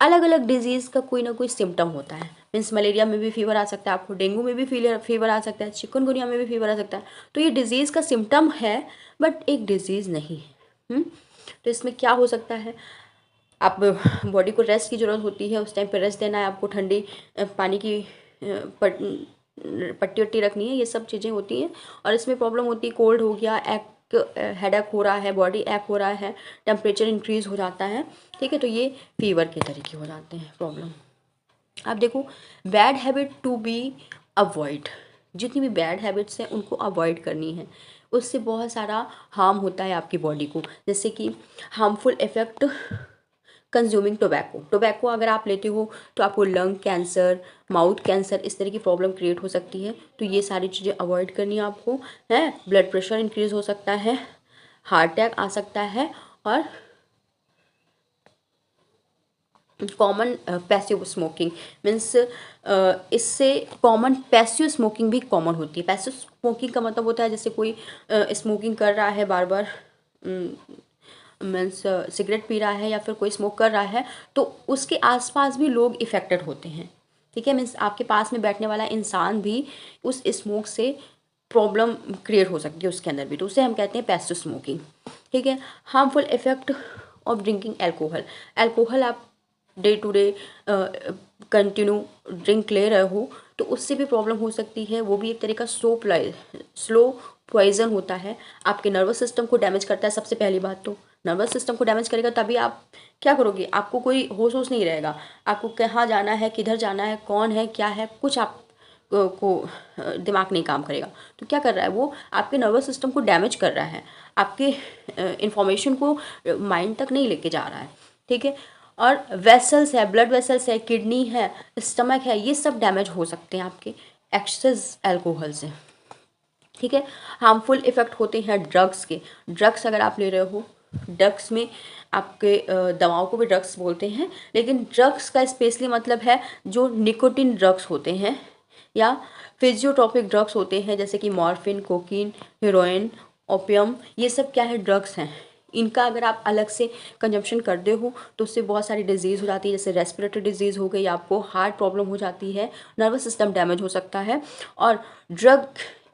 अलग अलग डिजीज़ का कोई ना कोई सिम्टम होता है। मीन्स मलेरिया में भी फीवर आ सकता है आपको, डेंगू में भी फीवर आ सकता है, चिकनगुनिया में भी फीवर आ सकता है। तो ये डिजीज़ का सिम्टम है बट एक डिजीज़ नहीं है। तो इसमें क्या हो सकता है, आप बॉडी को रेस्ट की ज़रूरत होती है, उस टाइम पे रेस्ट देना है आपको, ठंडी पानी की पट्टी वट्टी रखनी है, ये सब चीज़ें होती हैं। और इसमें प्रॉब्लम होती है, कोल्ड हो गया, हेडेक हो रहा है, बॉडी एक हो रहा है, टेम्परेचर इंक्रीज़ हो जाता है, ठीक है। तो ये फीवर के तरीके हो जाते हैं प्रॉब्लम। आप देखो, bad habit to be avoid, जितनी भी बैड हैबिट्स हैं उनको अवॉइड करनी है, उससे बहुत सारा हार्म होता है आपकी बॉडी को। जैसे कि हार्मफुल इफ़ेक्ट कंज्यूमिंग टोबैको अगर आप लेते हो तो आपको लंग कैंसर, माउथ कैंसर, इस तरह की प्रॉब्लम क्रिएट हो सकती है। तो ये सारी चीज़ें अवॉइड करनी है आपको, है। ब्लड प्रेशर इंक्रीज़ हो सकता है, हार्ट अटैक आ सकता है, और कॉमन पैसिव स्मोकिंग मीन्स इससे कॉमन पैसिव स्मोकिंग भी कॉमन होती है। पैसिव स्मोकिंग का मतलब होता है जैसे कोई स्मोकिंग कर रहा है बार बार, मीन्स सिगरेट पी रहा है या फिर कोई स्मोक कर रहा है, तो उसके आसपास भी लोग इफ़ेक्टेड होते हैं, ठीक है। मीन्स आपके पास में बैठने वाला इंसान भी उस स्मोक से प्रॉब्लम क्रिएट हो सकती है उसके अंदर भी, तो उसे हम कहते हैं पैसिव स्मोकिंग, ठीक है। Harmful effect of drinking alcohol आप day to day continue drink ले रहे हो तो उससे भी प्रॉब्लम हो सकती है। वो भी एक तरह का स्लो पॉइजन होता है, आपके नर्वस सिस्टम को डैमेज करता है। सबसे पहली बात तो नर्वस सिस्टम को डैमेज करेगा, तभी आप क्या करोगे, आपको कोई होश नहीं रहेगा, आपको कहाँ जाना है, किधर जाना है, कौन है, क्या है, कुछ आप को दिमाग नहीं काम करेगा। तो क्या कर रहा है वो, आपके नर्वस सिस्टम को डैमेज कर रहा है, आपके इंफॉर्मेशन को माइंड तक नहीं लेके जा रहा है, ठीक है। और वेसल्स है, ब्लड वेसल्स है, किडनी है, स्टमक है, ये सब डैमेज हो सकते हैं आपके एक्सेस अल्कोहल से, ठीक है। हार्मफुल इफ़ेक्ट होते हैं ड्रग्स अगर आप ले रहे हो, ड्रग्स में आपके दवाओं को भी ड्रग्स बोलते हैं, लेकिन ड्रग्स का स्पेशली मतलब है जो निकोटिन ड्रग्स होते हैं या फिजियोट्रॉपिक ड्रग्स होते हैं, जैसे कि मॉर्फिन, कोकीन, हेरोइन, ओपियम, ये सब क्या है, ड्रग्स हैं। इनका अगर आप अलग से कंजम्पशन करते हो तो उससे बहुत सारी डिजीज़ हो जाती है, जैसे रेस्पिरेटरी डिजीज़ हो गई, आपको हार्ट प्रॉब्लम हो जाती है, नर्वस सिस्टम डैमेज हो सकता है, और ड्रग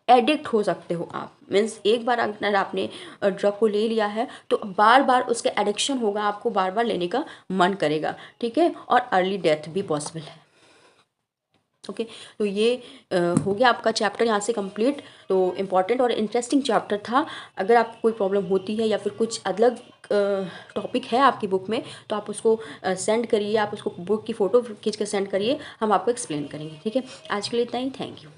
एडिक्ट हो सकते हो आप। मीन्स एक बार अगर आपने ड्रग को ले लिया है तो बार बार उसका एडिक्शन होगा, आपको बार बार लेने का मन करेगा, ठीक है। और अर्ली डेथ भी पॉसिबल है, ओके। तो ये हो गया आपका चैप्टर यहाँ से कंप्लीट। तो इम्पॉर्टेंट और इंटरेस्टिंग चैप्टर था। अगर आपको कोई प्रॉब्लम होती है या फिर कुछ अलग टॉपिक है आपकी बुक में तो आप उसको सेंड करिए, आप उसको बुक की फ़ोटो खींच कर सेंड करिए, हम आपको एक्सप्लेन करेंगे, ठीक है। आज के लिए इतना ही, थैंक यू।